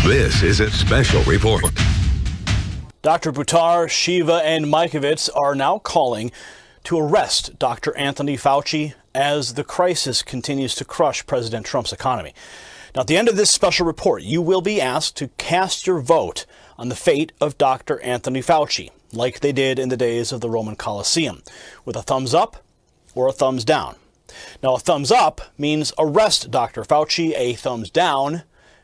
This is a special report. Dr. Butar, Shiva, and Mikovits are now calling to arrest Dr. Anthony Fauci as the crisis continues to crush President Trump's economy. Now, at the end of this special report, you will be asked to cast your vote on the fate of Dr. Anthony Fauci, like they did in the days of the Roman Colosseum, with a thumbs up or a thumbs down. Now, a thumbs up means arrest Dr. Fauci. A thumbs down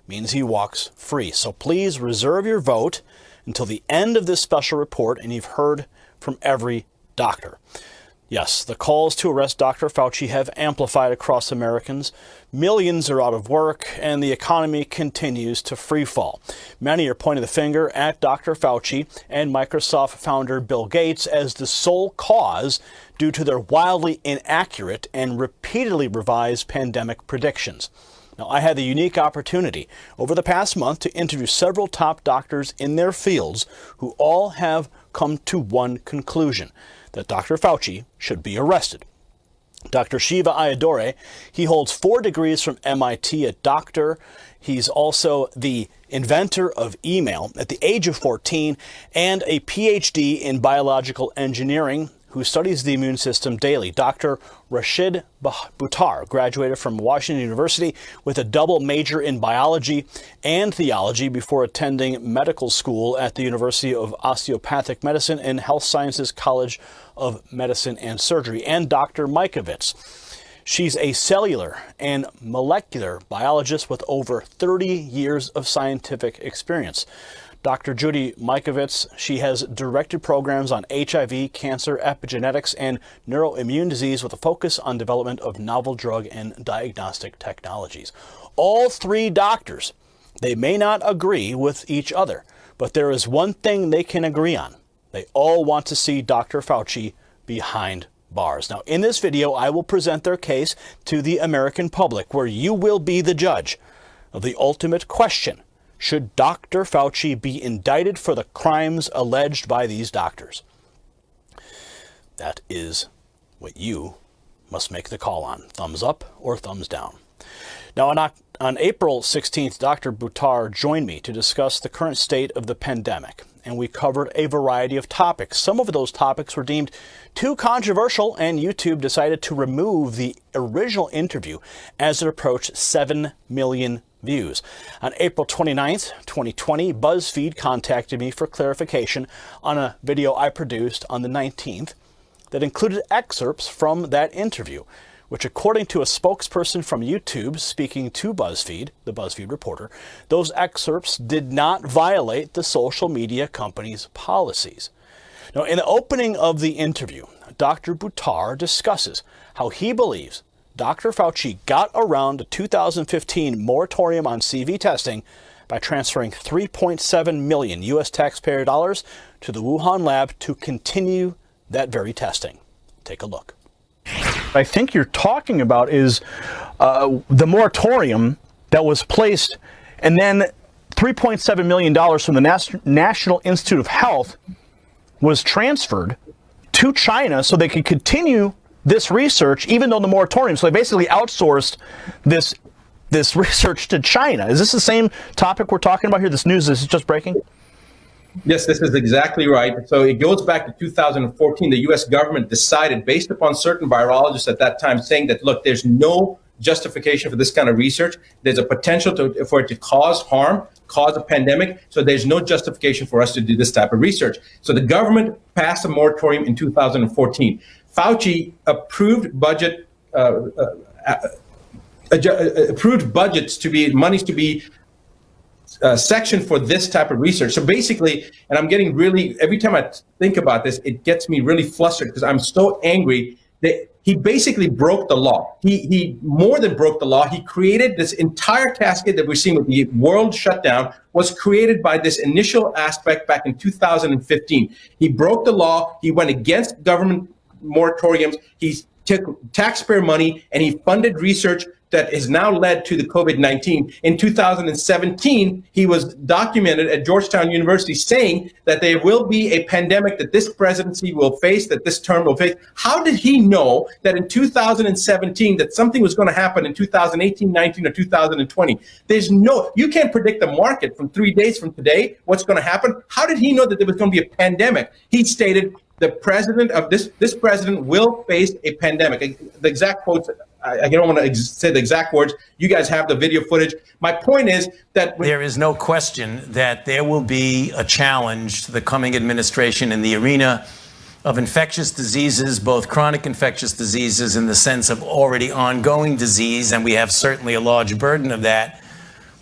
means he walks free. So please reserve your vote until the end of this special report, and you've heard from every doctor. Yes, the calls to arrest Dr. Fauci have amplified across Americans. Millions are out of work, and the economy continues to freefall. Many are pointing the finger at Dr. Fauci and Microsoft founder Bill Gates as the sole cause due to their wildly inaccurate and repeatedly revised pandemic predictions. Now, I had the unique opportunity over the past month to interview several top doctors in their fields who all have come to one conclusion: that Dr. Fauci should be arrested. Dr. Shiva Ayyadurai, he holds 4 degrees from MIT, a doctor. He's also the inventor of email at the age of 14 and a PhD in biological engineering who studies the immune system daily. Dr. Rashid Butar graduated from Washington University with a double major in biology and theology before attending medical school at the University of Osteopathic Medicine and Health Sciences College of Medicine and Surgery. And Dr. Mikovits. She's a cellular and molecular biologist with over 30 years of scientific experience. Dr. Judy Mikovits, she has directed programs on HIV, cancer, epigenetics, and neuroimmune disease with a focus on development of novel drug and diagnostic technologies. All 3 doctors, they may not agree with each other, but there is one thing they can agree on. They all want to see Dr. Fauci behind bars. Now, in this video, I will present their case to the American public, where you will be the judge of the ultimate question: should Dr. Fauci be indicted for the crimes alleged by these doctors? That is what you must make the call on. Thumbs up or thumbs down. Now, on April 16th, Dr. Butar joined me to discuss the current state of the pandemic, and we covered a variety of topics. Some of those topics were deemed too controversial, and YouTube decided to remove the original interview as it approached 7 million views. On April 29th, 2020, BuzzFeed contacted me for clarification on a video I produced on the 19th that included excerpts from that interview, which, according to a spokesperson from YouTube speaking to BuzzFeed, the BuzzFeed reporter, those excerpts did not violate the social media company's policies. Now, in the opening of the interview, Dr. Butar discusses how he believes Dr. Fauci got around the 2015 moratorium on CV testing by transferring $3.7 million U.S. taxpayer dollars to the Wuhan lab to continue that very testing. Take a look. I think you're talking about is the moratorium that was placed, and then $3.7 million from the National Institute of Health was transferred to China so they could continue this research, even though the moratorium. So they basically outsourced this research to China. Is this the same topic we're talking about here? This news is just breaking? Yes, this is exactly right. So it goes back to 2014. The U.S. government decided, based upon certain virologists at that time, saying that, look, there's no justification for this kind of research. There's a potential for it to cause harm, cause a pandemic. So there's no justification for us to do this type of research. So the government passed a moratorium in 2014. Fauci approved budgets to be monies to be sectioned for this type of research. So basically, and I'm getting really, every time I think about this, it gets me really flustered because I'm so angry that he basically broke the law. He more than broke the law. He created this entire cascade that we're seeing with the world shutdown was created by this initial aspect back in 2015. He broke the law. He went against government moratoriums. He's took taxpayer money and he funded research that has now led to the COVID-19. In 2017, he was documented at Georgetown University saying that there will be a pandemic that this presidency will face, that this term will face. How did he know that in 2017 that something was going to happen in 2018, 19, or 2020? You can't predict the market from 3 days from today, what's going to happen. How did he know that there was going to be a pandemic? He stated the president of this president will face a pandemic. The exact quotes, I don't want to say the exact words. You guys have the video footage. My point is that there is no question that there will be a challenge to the coming administration in the arena of infectious diseases, both chronic infectious diseases in the sense of already ongoing disease, and we have certainly a large burden of that.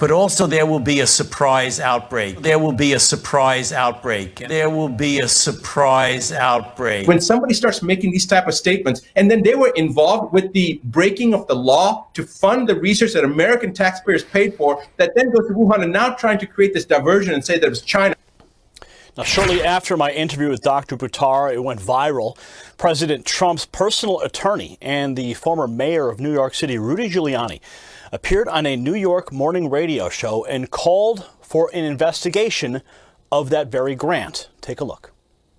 But also there will be a surprise outbreak. There will be a surprise outbreak. There will be a surprise outbreak. When somebody starts making these type of statements, and then they were involved with the breaking of the law to fund the research that American taxpayers paid for, that then goes to Wuhan and now trying to create this diversion and say that it was China. Now, shortly after my interview with Dr. Buttar, it went viral. President Trump's personal attorney and the former mayor of New York City, Rudy Giuliani, appeared on a New York morning radio show and called for an investigation of that very grant. Take a look.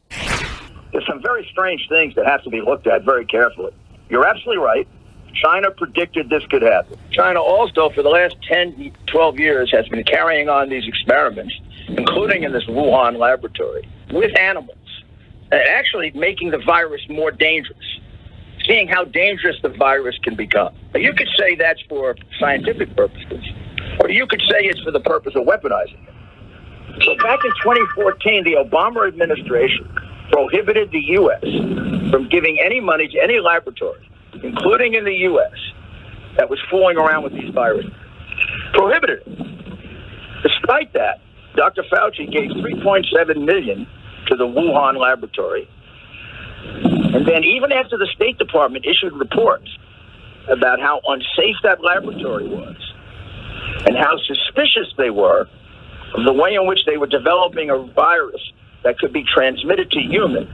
There's some very strange things that have to be looked at very carefully. You're absolutely right. China predicted this could happen. China also, for the last 10, 12 years, has been carrying on these experiments, including in this Wuhan laboratory, with animals, and actually making the virus more dangerous, seeing how dangerous the virus can become. Now, you could say that's for scientific purposes, or you could say it's for the purpose of weaponizing it. So back in 2014, the Obama administration prohibited the U.S. from giving any money to any laboratory, including in the U.S., that was fooling around with these viruses. Prohibited it. Despite that, Dr. Fauci gave $3.7 million to the Wuhan laboratory. And then even after the State Department issued reports about how unsafe that laboratory was and how suspicious they were of the way in which they were developing a virus that could be transmitted to humans,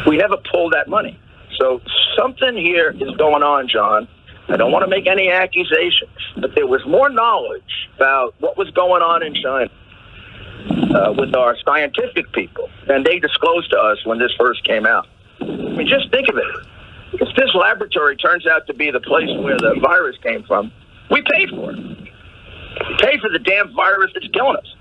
we never pulled that money. So something here is going on, John. I don't want to make any accusations, but there was more knowledge about what was going on in China with our scientific people than they disclosed to us when this first came out. I mean, just think of it. If this laboratory turns out to be the place where the virus came from, we paid for it. We paid for the damn virus that's killing us.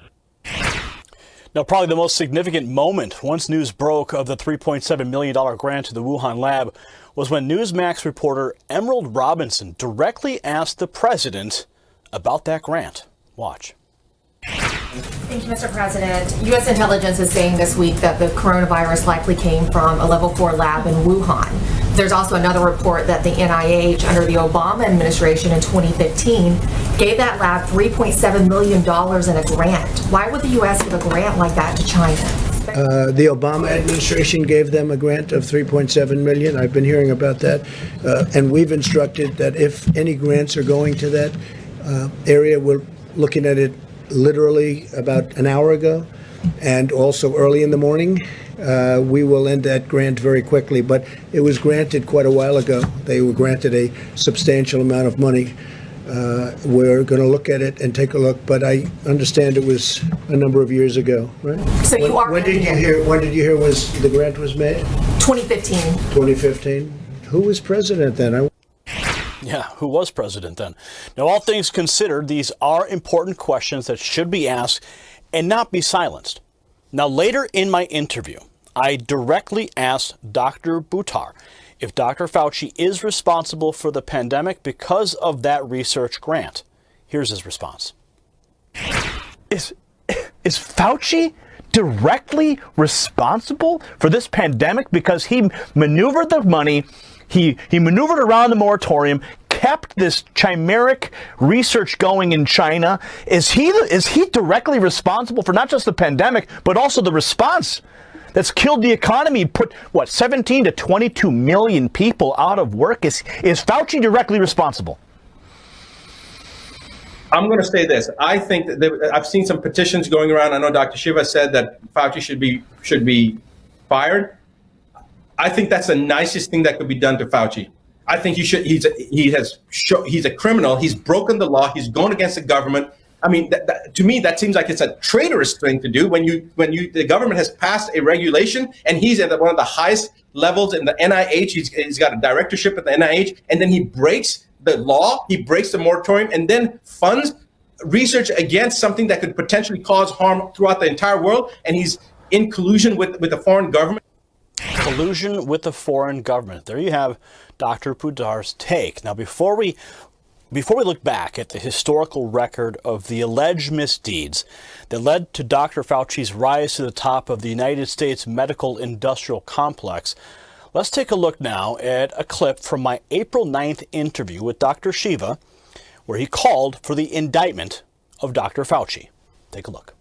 Now, probably the most significant moment once news broke of the $3.7 million grant to the Wuhan lab was when Newsmax reporter Emerald Robinson directly asked the president about that grant. Watch. Thank you, Mr. President. U.S. intelligence is saying this week that the coronavirus likely came from a level 4 lab in Wuhan. There's also another report that the NIH, under the Obama administration in 2015, gave that lab $3.7 million in a grant. Why would the U.S. give a grant like that to China? The Obama administration gave them a grant of $3.7 million. I've been hearing about that. And we've instructed that if any grants are going to that area, we're looking at it literally about an hour ago, and also early in the morning. We will end that grant very quickly, but it was granted quite a while ago. They were granted a substantial amount of money. We're going to look at it and take a look, but I understand it was a number of years ago, right? So you are. When did you hear was the grant was made? 2015. 2015. Who was president then? Yeah, who was president then? Now, all things considered, these are important questions that should be asked and not be silenced. Now, later in my interview, I directly asked Dr. Buttar if Dr. Fauci is responsible for the pandemic because of that research grant. Here's his response. Is Fauci directly responsible for this pandemic because he maneuvered the money, he maneuvered around the moratorium, kept this chimeric research going in China? Is he directly responsible for not just the pandemic, but also the response that's killed the economy, put, 17 to 22 million people out of work? Is Fauci directly responsible? I'm going to say this. I think that I've seen some petitions going around. I know Dr. Shiva said that Fauci should be fired. I think that's the nicest thing that could be done to Fauci. I think he's a criminal. He's broken the law. He's gone against the government. I mean, to me, that seems like it's a traitorous thing to do when the government has passed a regulation and he's at one of the highest levels in the NIH. He's got a directorship at the NIH, and then he breaks the law, he breaks the moratorium, and then funds research against something that could potentially cause harm throughout the entire world. And he's in collusion with the foreign government. Collusion with the foreign government. There you have Dr. Buttar's take. Now, before we look back at the historical record of the alleged misdeeds that led to Dr. Fauci's rise to the top of the United States medical industrial complex, let's take a look now at a clip from my April 9th interview with Dr. Shiva, where he called for the indictment of Dr. Fauci. Take a look.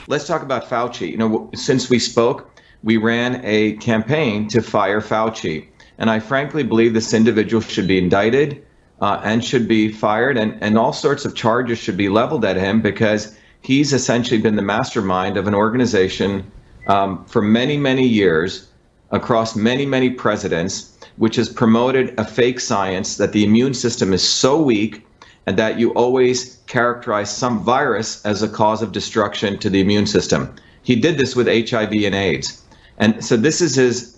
Let's talk about Fauci. You know, since we spoke, we ran a campaign to fire Fauci. And I frankly believe this individual should be indicted and should be fired, and all sorts of charges should be leveled at him, because he's essentially been the mastermind of an organization for many, many years across many, many presidents, which has promoted a fake science that the immune system is so weak and that you always characterize some virus as a cause of destruction to the immune system. He did this with HIV and AIDS. And so this is his,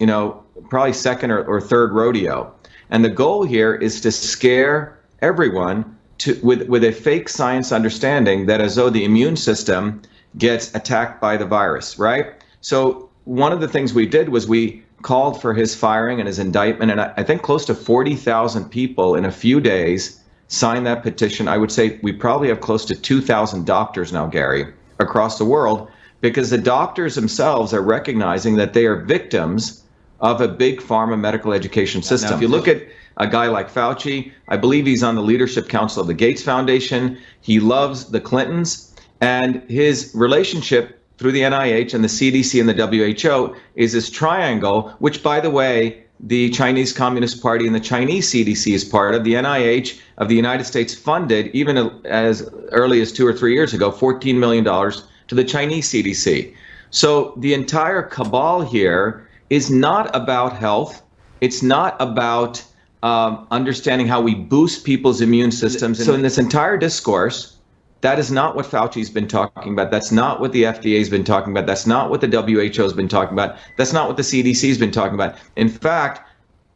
probably second or third rodeo. And the goal here is to scare everyone with a fake science understanding that as though the immune system gets attacked by the virus, right? So one of the things we did was we called for his firing and his indictment, and I think close to 40,000 people in a few days signed that petition. I would say we probably have close to 2,000 doctors now, Gary, across the world, because the doctors themselves are recognizing that they are victims of a big pharma medical education system. Now, if you look at a guy like Fauci, I believe he's on the leadership council of the Gates Foundation. He loves the Clintons, and his relationship through the NIH and the CDC and the WHO is this triangle, which, by the way, the Chinese Communist Party and the Chinese CDC is part of. The NIH of the United States funded, even as early as 2 or 3 years ago, $14 million to the Chinese CDC. So the entire cabal here is not about health. It's not about understanding how we boost people's immune systems. So in this entire discourse, that is not what Fauci's been talking about. That's not what the FDA's been talking about. That's not what the WHO's been talking about. That's not what the CDC's been talking about. In fact,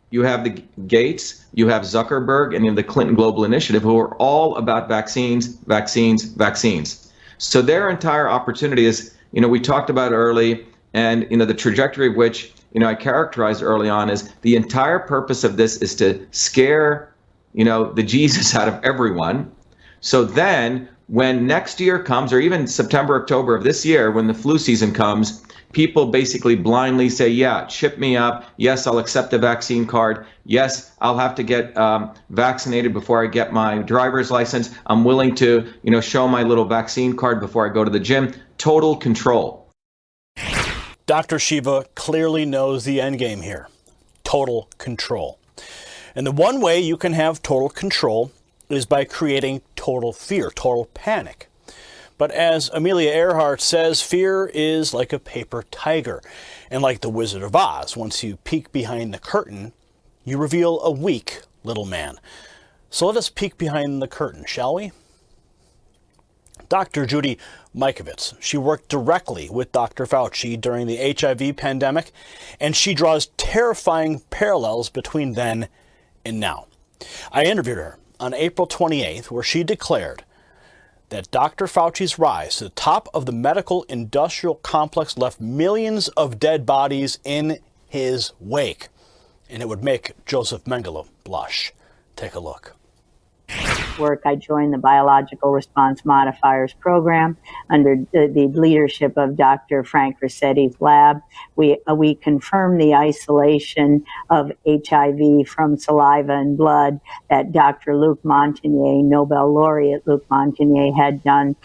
you have the Gates, you have Zuckerberg, and you have the Clinton Global Initiative, who are all about vaccines, vaccines, vaccines. So their entire opportunity is, we talked about early, and the trajectory of which I characterized early on is the entire purpose of this is to scare the Jesus out of everyone. So then when next year comes, or even September, October of this year, when the flu season comes, people basically blindly say, yeah, ship me up. Yes, I'll accept a vaccine card. Yes, I'll have to get vaccinated before I get my driver's license. I'm willing to, show my little vaccine card before I go to the gym. Total control. Dr. Shiva clearly knows the end game here. Total control. And the one way you can have total control is by creating total fear, total panic. But as Amelia Earhart says, fear is like a paper tiger. And like the Wizard of Oz, once you peek behind the curtain, you reveal a weak little man. So let us peek behind the curtain, shall we? Dr. Judy Mikovits, she worked directly with Dr. Fauci during the HIV pandemic, and she draws terrifying parallels between then and now. I interviewed her on April 28th, where she declared that Dr. Fauci's rise to the top of the medical industrial complex left millions of dead bodies in his wake, and it would make Joseph Mengele blush. Take a look. I joined the Biological Response Modifiers program under the leadership of Dr. Frank Rossetti's lab. We confirmed the isolation of HIV from saliva and blood that Dr. Luc Montagnier, Nobel laureate Luc Montagnier, had done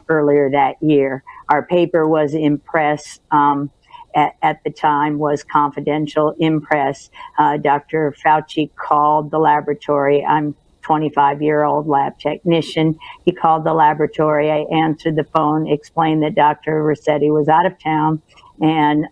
earlier that year. Our paper was in press. At the time was confidential in press. Dr. Fauci called the laboratory. I'm 25-year-old lab technician. He called the laboratory. I answered the phone, explained that Dr. Rossetti was out of town and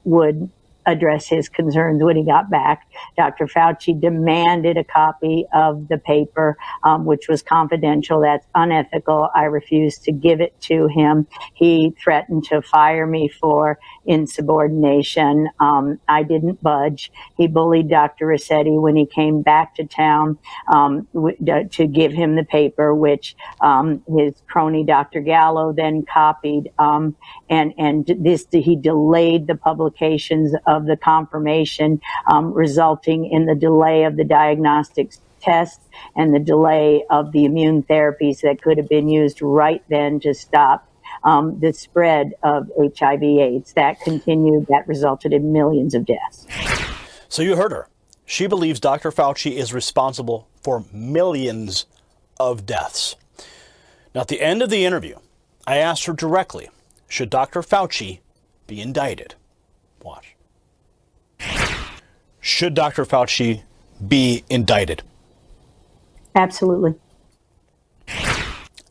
would address his concerns when he got back. Dr. Fauci demanded a copy of the paper, which was confidential. That's unethical. I refused to give it to him. He threatened to fire me for insubordination. I didn't budge. He bullied Dr. Rossetti when he came back to town to give him the paper, which his crony Dr. Gallo then copied. He delayed the publications of the confirmation, resulting in the delay of the diagnostics tests and the delay of the immune therapies that could have been used right then to stop the spread of HIV/AIDS. That continued, that resulted in millions of deaths. So you heard her. She believes Dr. Fauci is responsible for millions of deaths. Now, at the end of the interview, I asked her directly, should Dr. Fauci be indicted? Watch. Should Dr. Fauci be indicted? Absolutely.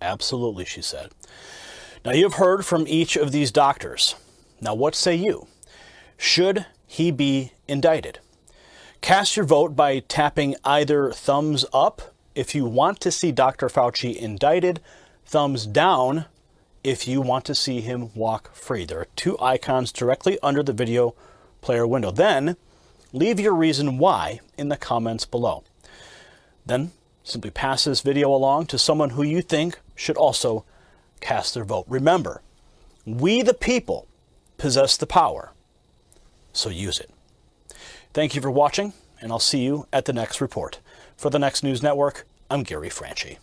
Absolutely, she said. Now, you've heard from each of these doctors. Now, what say you? Should he be indicted? Cast your vote by tapping either thumbs up if you want to see Dr. Fauci indicted, thumbs down if you want to see him walk free. There are two icons directly under the video player window. Then leave your reason why in the comments below. Then simply pass this video along to someone who you think should also cast their vote. Remember, we the people possess the power, so use it. Thank you for watching, and I'll see you at the next report. For the Next News Network, I'm Gary Franchi.